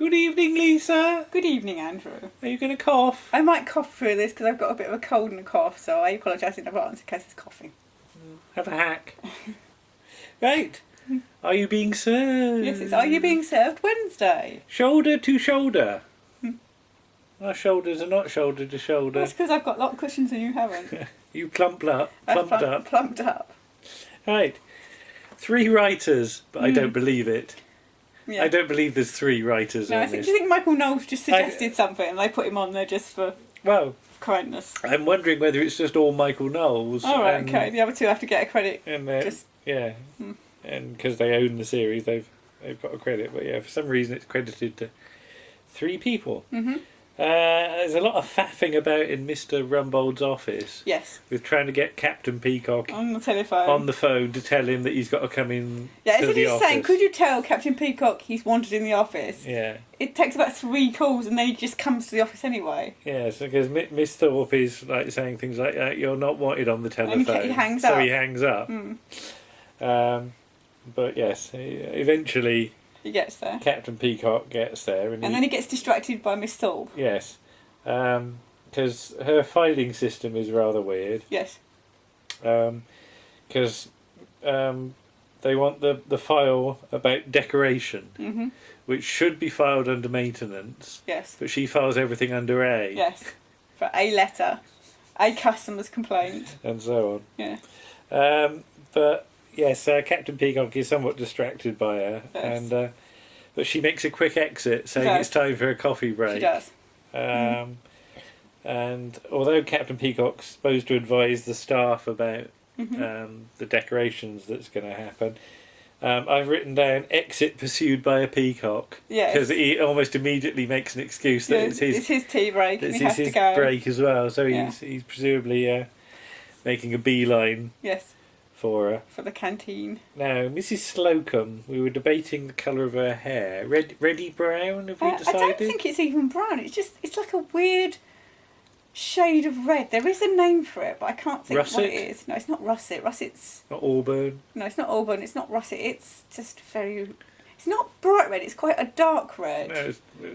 Good evening, Lisa. Good evening, Andrew. Are you going to cough? I might cough through this because I've got a bit of a cold and a cough, so I apologise in advance in case it's coughing. Have a hack. Right. Are you being served? Yes, it's Are You Being Served Wednesday. Shoulder to shoulder. Our shoulders are not shoulder to shoulder. That's because I've got a lot of cushions and you haven't. You plumped up. Plumped up. Right. 3 writers, but I don't believe it. Yeah. I don't believe there's 3 writers on Do this. you think Michael Knowles just suggested something and they put him on there just for kindness? I'm wondering whether it's just all Michael Knowles. Oh, right, okay. The other 2 have to get a credit. Yeah. And because they own the series, they've got a credit. But yeah, for some reason it's credited to 3 people. Mm-hmm. There's a lot of faffing about in Mr. Rumbold's office. Yes. With trying to get Captain Peacock on the telephone. On the phone to tell him that he's got to come in. Yeah, to isn't the he office. saying, could you tell Captain Peacock he's wanted in the office? Yeah. It takes about 3 calls and then he just comes to the office anyway. Yeah, so because Miss Thorpe is like saying things like, "You're not wanted on the telephone." And he hangs up. So he hangs up. But yes, eventually he gets there. Captain Peacock gets there, and then he gets distracted by Miss Thorpe. Yes, because her filing system is rather weird. Yes. Because they want the file about decoration, which should be filed under maintenance. Yes. But she files everything under A. Yes. For a letter, a customer's complaint, and so on. Yeah. But yes, Captain Peacock is somewhat distracted by her, yes. and but she makes a quick exit, saying it's time for a coffee break. She does. And although Captain Peacock's supposed to advise the staff about the decorations that's going to happen, I've written down exit pursued by a peacock. Yes. Because he almost immediately makes an excuse that it's his tea break and he has to go. It's his break as well, so he's presumably making a beeline. Yes. For her. For the canteen. Now, Mrs. Slocum, we were debating the colour of her hair. Reddy brown, have we decided? I don't think it's even brown. It's like a weird shade of red. There is a name for it, but I can't think what it is. No, it's not russet. Russet's... Not auburn? No, it's not auburn. It's not russet. It's just very... It's not bright red. It's quite a dark red. No,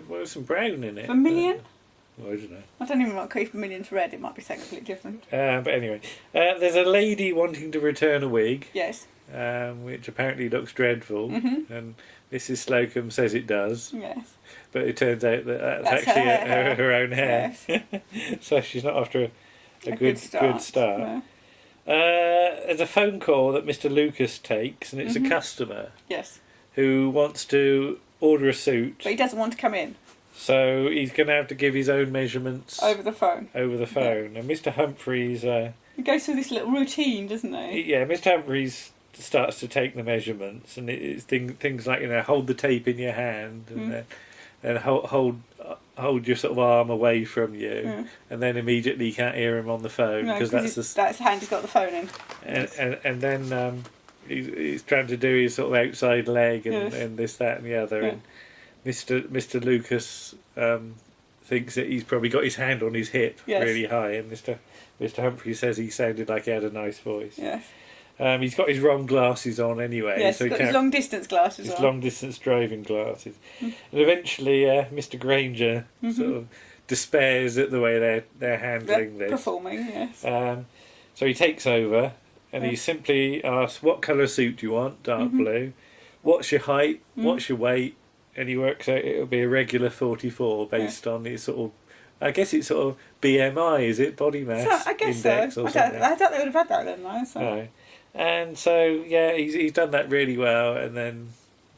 there's some brown in it. Vermilion? I don't know. I don't even want to keep vermilion's red. It might be something completely different. But anyway, there's a lady wanting to return a wig. Yes. Which apparently looks dreadful. And Mrs. Slocum says it does. Yes. But it turns out that that's actually her own hair. Yes. So she's not after a good start. No. There's a phone call that Mr. Lucas takes, and it's a customer. Yes. Who wants to order a suit. But he doesn't want to come in. So he's going to have to give his own measurements over the phone. Yeah. And Mr. Humphreys... he goes through this little routine, doesn't he? Yeah, Mr. Humphreys starts to take the measurements, and it's things like, hold the tape in your hand, and hold your sort of arm away from you, and then immediately you can't hear him on the phone because that's the hand he's got the phone in. And then he's trying to do his sort of outside leg and this, that, and the other, and Mr. Lucas thinks that he's probably got his hand on his hip really high, and Mr. Humphrey says he sounded like he had a nice voice. Yes. He's got his wrong glasses on anyway. Yes, so he's got his long distance glasses on. His long distance driving glasses. And eventually Mr. Granger sort of despairs at the way they're handling this. Performing, yes. So he takes over and he simply asks, what colour suit do you want? Dark blue. What's your height? What's your weight? And he works out it'll be a regular 44 based on his sort of, I guess it's sort of BMI, is it? Body mass I guess index so. or something. I doubt they would have had that then, though. So. No. And so, he's done that really well, and then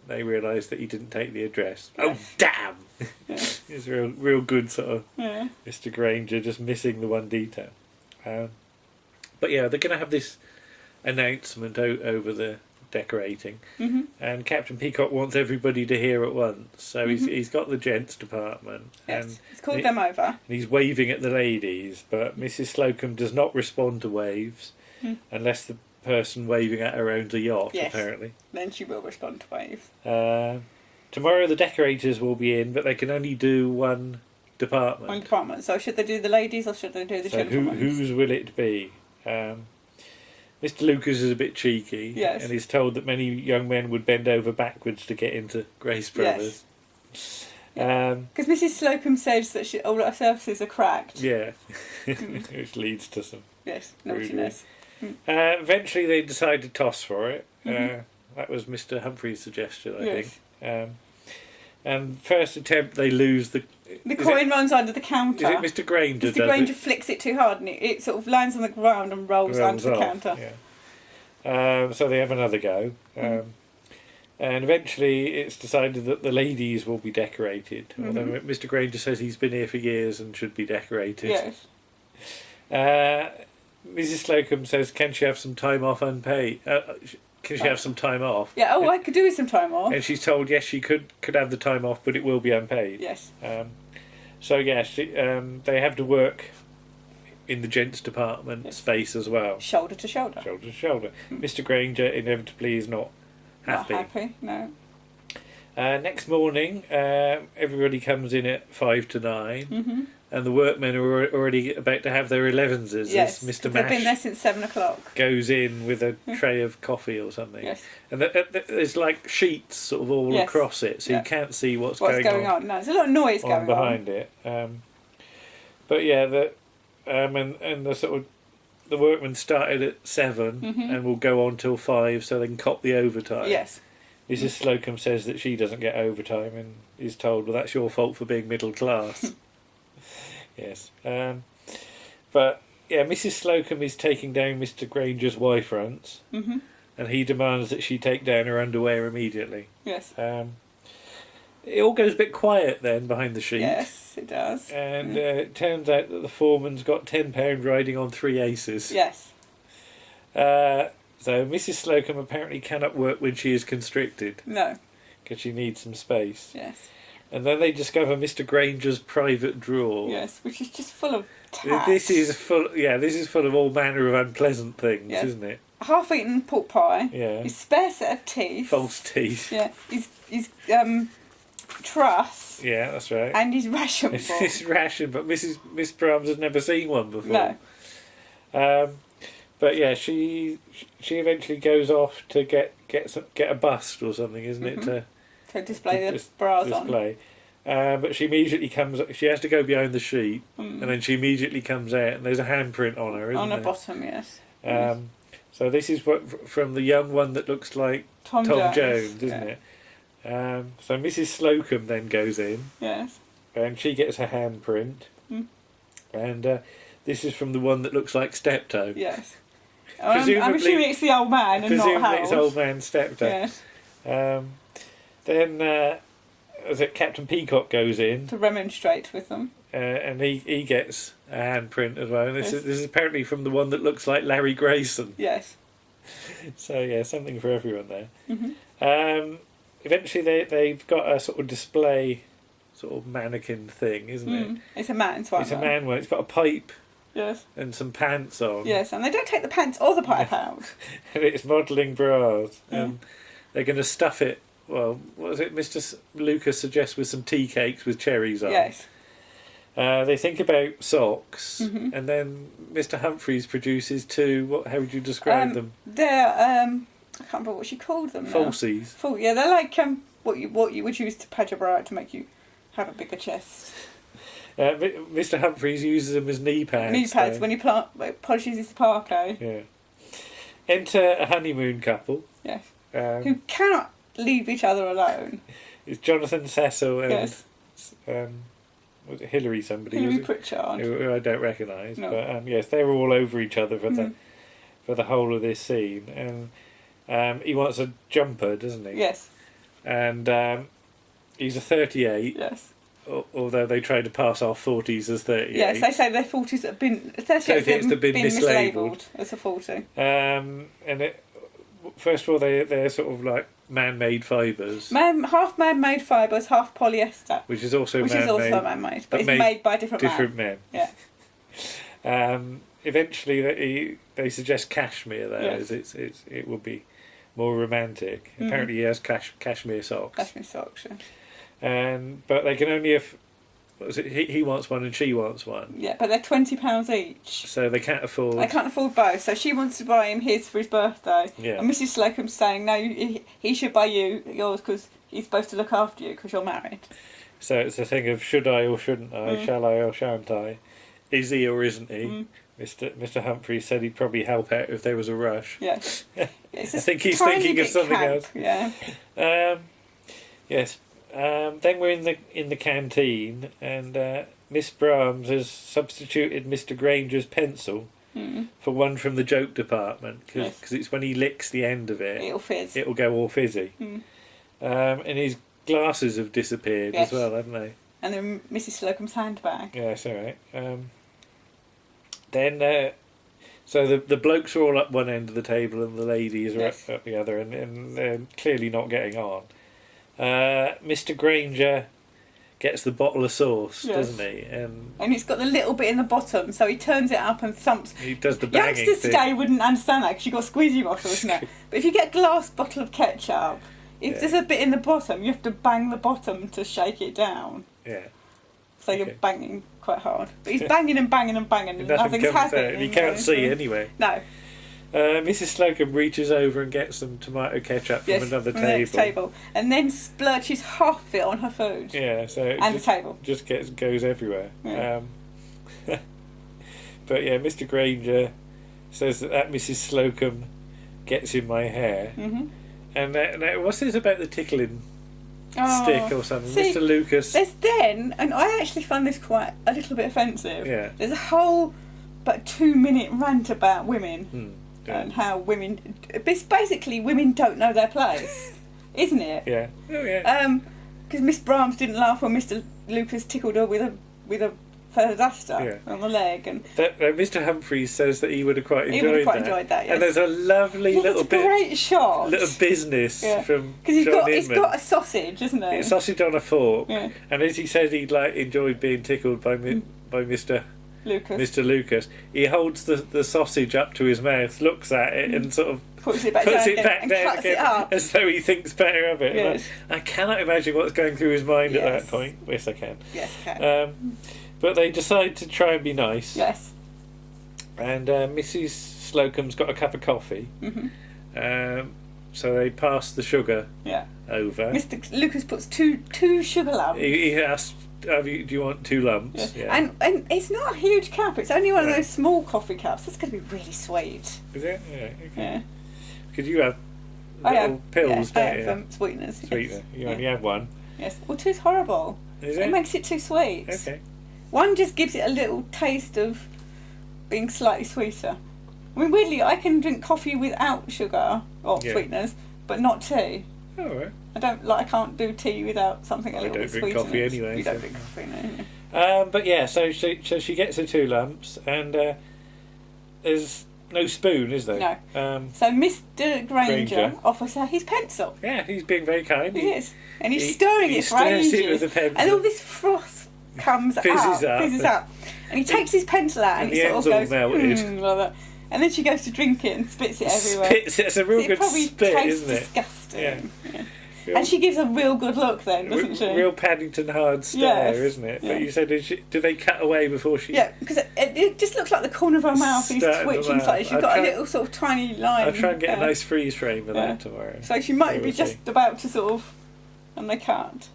they realise that he didn't take the address. Yeah. Oh, damn! Yeah. It's real good sort of Mr. Granger, just missing the one detail. But yeah, they're going to have this announcement over the decorating, and Captain Peacock wants everybody to hear at once, so he's got the gents department, and he's called them over, and he's waving at the ladies, but Mrs. Slocum does not respond to waves unless the person waving at her owns a yacht. Apparently then she will respond to waves. Tomorrow the decorators will be in, but they can only do one department. So should they do the ladies or should they do the gentlemen? Whose will it be? Mr. Lucas is a bit cheeky, and he's told that many young men would bend over backwards to get into Grace Brothers. Because Mrs. Slocum says that all her surfaces are cracked. Yeah, which leads to some naughtiness. Eventually, they decide to toss for it. That was Mr. Humphrey's suggestion, I think. And first attempt, they lose the coin runs under the counter. Is it Mr. Granger? Mr. Granger flicks it too hard, and it sort of lands on the ground and rolls under the counter. Yeah. So they have another go. And eventually it's decided that the ladies will be decorated. Although Mr. Granger says he's been here for years and should be decorated. Yes. Mrs. Slocum says, can she have some time off unpaid? Can she have some time off? Yeah, I could do with some time off. And she's told, yes, she could have the time off, but it will be unpaid. Yes. So, yes, they have to work in the gents' department space as well. Shoulder to shoulder. Shoulder to shoulder. Mr. Granger inevitably is not happy. Not happy, no. Next morning, everybody comes in at 5 to 9, and the workmen are already about to have their 11s. Yes, Mr. they've Mash been there since 7 o'clock. Goes in with a tray of coffee or something. Yes. And there's like sheets sort of all across it, so you can't see what's going on. No, there's a lot of noise going on behind it. But yeah, and the sort of the workmen started at 7 and will go on till 5, so they can cop the overtime. Yes. Mrs. Slocum says that she doesn't get overtime and is told, well, that's your fault for being middle class. Yes. But, yeah, Mrs. Slocum is taking down Mr. Granger's Y-fronts, and he demands that she take down her underwear immediately. Yes. It all goes a bit quiet then behind the sheet. Yes, it does. And it turns out that the foreman's got £10 riding on 3 aces. Yes. So Mrs. Slocum apparently cannot work when she is constricted. No. Because she needs some space. Yes. And then they discover Mr. Granger's private drawer. Yes, which is just full of tats. This is full of all manner of unpleasant things, isn't it? Half-eaten pork pie. Yeah. His spare set of teeth. False teeth. Yeah. His truss. Yeah, that's right. And his ration box. His ration, but Miss Brahms has never seen one before. No. But yeah, she eventually goes off to get a bust or something, isn't it? To display the bras on. But she immediately comes. She has to go behind the sheet, and then she immediately comes out, and there's a handprint on her, isn't on there? her bottom, yes. So this is from the young one that looks like Tom Jones, isn't it? So Mrs. Slocum then goes in. Yes. And she gets her handprint. And this is from the one that looks like Steptoe. Yes. I'm assuming it's the old man and not Harold. Presumably it's old man Steptoe. Yes. Then Captain Peacock goes in to remonstrate with them. And he gets a handprint as well. And this is apparently from the one that looks like Larry Grayson. Yes. So yeah, something for everyone there. Eventually they've got a sort of display sort of mannequin thing, isn't it? It's a man's one. It's a man one. It's got a pipe. Yes. And some pants on. Yes, and they don't take the pants or the pipe out. And it's modelling bras. And they're going to stuff it, well, what was it Mr. Lucas suggests, with some tea cakes with cherries on. Yes. They think about socks, and then Mr. Humphreys produces two, how would you describe them? They're, I can't remember what she called them now. Falsies. Yeah, they're like what you would use to pad your bra out to make you have a bigger chest. Mr. Humphreys uses them as knee pads. Knee pads when he polishes his parquet. Yeah. Enter a honeymoon couple. Yes. Who cannot leave each other alone. It's Jonathan Cecil and was it Hilary somebody? Hilary Pritchard. Who I don't recognise. No. But yes, they were all over each other for the whole of this scene. And he wants a jumper, doesn't he? Yes. And he's a 38. Yes. Although they try to pass off 40s as 38. Yes, they say their 40s have been... 38s have been mislabelled as a 40. And first of all, they're sort of like man-made fibres. Half man-made fibres, half polyester. Which is also man-made. But it's made by different men. Yeah. Eventually, they suggest cashmere, though, as it would be more romantic. Apparently he has cashmere socks. Cashmere socks, yeah. But they can only have... What was it? He wants one and she wants one. Yeah, but they're £20 each. So they can't afford... They can't afford both. So she wants to buy him his for his birthday. Yeah. And Mrs. Slocum's saying, no, he should buy you yours because he's supposed to look after you because you're married. So it's a thing of should I or shouldn't I, shall I or shan't I, is he or isn't he? Mr. Humphrey said he'd probably help out if there was a rush. Yes. I think he's thinking of something else. Yeah. Yes. Then we're in the canteen, and Miss Brahms has substituted Mr. Granger's pencil for one from the joke department because it's when he licks the end of it, it'll fizz. It'll go all fizzy. And his glasses have disappeared as well, haven't they? And then Mrs. Slocum's handbag. Yeah, that's all right. Then, so the blokes are all up one end of the table and the ladies are up the other, and they're clearly not getting on. Mr. Granger gets the bottle of sauce, doesn't he? And it's got the little bit in the bottom, so he turns it up and thumps. He does the banging Youngsters thing. today wouldn't understand that because you've got squeezy bottles, isn't it? But if you get a glass bottle of ketchup, if there's a bit in the bottom, you have to bang the bottom to shake it down. Yeah. So you're banging quite hard. But he's banging and banging and banging and nothing's happening. And you can't see anyway. No. Mrs. Slocum reaches over and gets some tomato ketchup from another from the next table. And then splurges half of it on her food. Yeah, so the table. Just goes everywhere. Yeah. But yeah, Mr. Granger says that Mrs. Slocum gets in my hair. And what's this about the tickling stick or something? See, Mr. Lucas. And I actually found this quite a little bit offensive. Yeah. There's a whole 2-minute rant about women and how women. It's basically women don't know their place, isn't it? Yeah. Oh yeah. Because Miss Brahms didn't laugh when Mr. Lucas tickled her with a feather duster on the leg, and Mr. Humphreys says that he would have quite enjoyed that. Yes. And there's a lovely little bit, great shot, little business from because he's got a sausage, isn't he? A sausage on a fork, and as he said, he'd enjoyed being tickled by Mr. Lucas. He holds the sausage up to his mouth, looks at it, and sort of puts it back down again, it up. as though he thinks better of it. Yes. I cannot imagine what's going through his mind at that point. Yes, I can. Yes, I can. But they decide to try and be nice. Yes. And Mrs. Slocum's got a cup of coffee. So they pass the sugar over. Mr. Lucas puts two sugar lumps. He asks, do you want 2 lumps? Yeah. And it's not a huge cup. It's only one of those small coffee cups. That's going to be really sweet. Is it? Yeah. Okay. Yeah. Because you have little pills, don't you? I have sweeteners. Sweetener. You only have one. Yes. Well, 2's horrible. Is it? It makes it too sweet. Okay. 1 just gives it a little taste of being slightly sweeter. I mean, weirdly, I can drink coffee without sugar or sweeteners, but not tea. Oh, right. I can't do tea without something a little bit sweeter. I don't drink coffee anyway. You don't drink coffee, no. But yeah, so she gets her 2 lumps, and there's no spoon, is there? No. So Mr. Granger offers her his pencil. Yeah, he's being very kind. He is. And he's stirring it for ages. It with a pencil. And all this froth fizzes up. And he takes his pencil out and he sort of goes, like that. And then she goes to drink it and spits it everywhere. It's a real good spit, isn't it? Disgusting. Yeah. And she gives a real good look then, doesn't she? Real Paddington Hard stare, isn't it? But you said, do they cut away before she... Yeah, because it just looks like the corner of her mouth is twitching slightly. She's got a little sort of tiny line. I'll try and get a nice freeze frame of that tomorrow. So she might be just about to sort of... And they can't.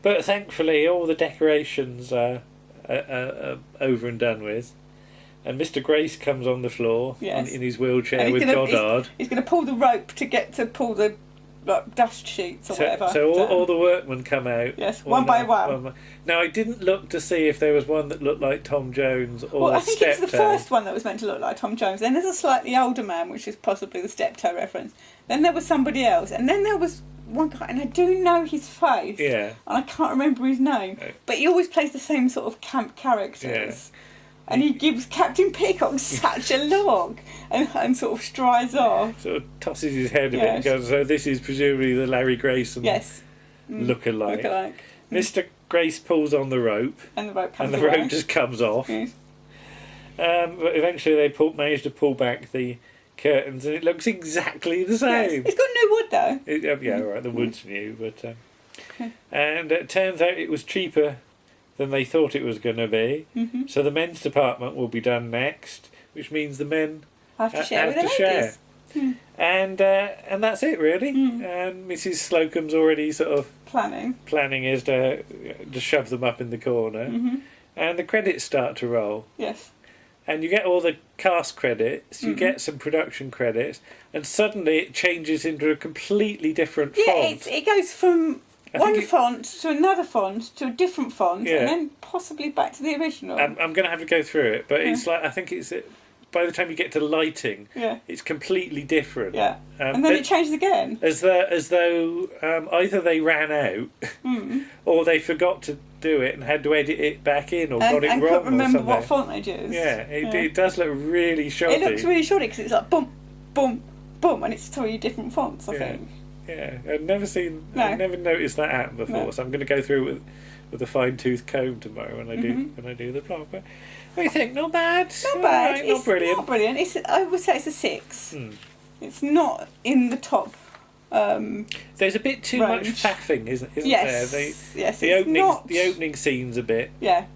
But thankfully, all the decorations are over and done with. And Mr. Grace comes on the floor in his wheelchair with Goddard. He's going to pull the rope to pull the dust sheets or whatever. So all the workmen come out. Yes, one by one. Now, I didn't look to see if there was one that looked like Tom Jones or I think it was the first one that was meant to look like Tom Jones. Then there's a slightly older man, which is possibly the Steptoe reference. Then there was somebody else. And then there was one guy, and I do know his face. Yeah. And I can't remember his name. But he always plays the same sort of camp characters. Yeah. And he gives Captain Peacock such a look and sort of strides off. Sort of tosses his head a bit and goes, so this is presumably the Larry Grayson look-alike. Mr. Grace pulls on the rope. And the rope comes And the rope just comes off. Yes. But eventually they manage to pull back the curtains and it looks exactly the same. Yes. It's got new wood though. Yeah, right, the wood's new. But and it turns out it was cheaper than they thought it was going to be. So the men's department will be done next, which means the men have to share with the ladies. And that's it really. And Mrs. Slocum's already sort of planning is to shove them up in the corner, and the credits start to roll. Yes. And you get all the cast credits, you get some production credits, and suddenly it changes into a completely different font. Yeah, it goes from one font to another font to a different font, and then possibly back to the original. I'm going to have to go through it, but it's like, I think it's by the time you get to lighting, it's completely different. Yeah, and then it changes again. As though either they ran out, or they forgot to do it and had to edit it back in, or got it wrong, and couldn't remember or something. what font they used. Yeah, it does look really shoddy. It looks really shoddy because it's like boom, boom, boom, and it's 3 different fonts, I think. Yeah, I've never noticed that happen before, so I'm going to go through with a fine-tooth comb tomorrow when I do the blog. But what do you think? Not bad. Not bad. Right, not brilliant. Not brilliant. I would say it's a 6. It's not in the top. There's a bit too much faffing, isn't there? Yes. The opening scene's a bit. Yeah,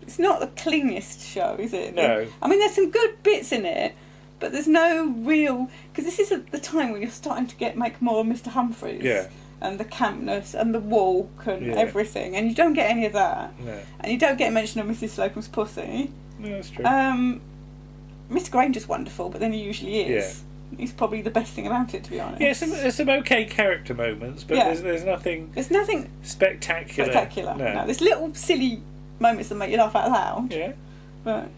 it's not the cleanest show, is it? No. I mean, there's some good bits in it, but there's no real, because this is at the time when you're starting to make more of Mr. Humphreys. Yeah. And the campness and the walk and everything, and you don't get any of that. No. And you don't get mention of Mrs. Slocum's pussy. No, that's true. Mr. Granger's wonderful, but then he usually is. Yeah. He's probably the best thing about it, to be honest. Yeah, there's some okay character moments, but there's nothing. There's nothing spectacular. No, there's little silly moments that make you laugh out loud. Yeah. But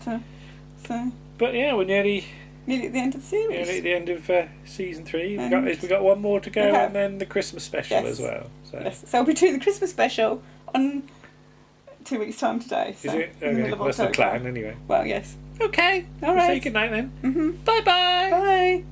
But yeah, we're nearly at the end of the series. Nearly at the end of season 3. We got one more to go, and then the Christmas special as well. So we'll be doing the Christmas special on 2 weeks' time today. So is it? in the middle of That's October. the plan, anyway. Well, yes. Okay. All right. Say good night then. Mm-hmm. Bye-bye. Bye.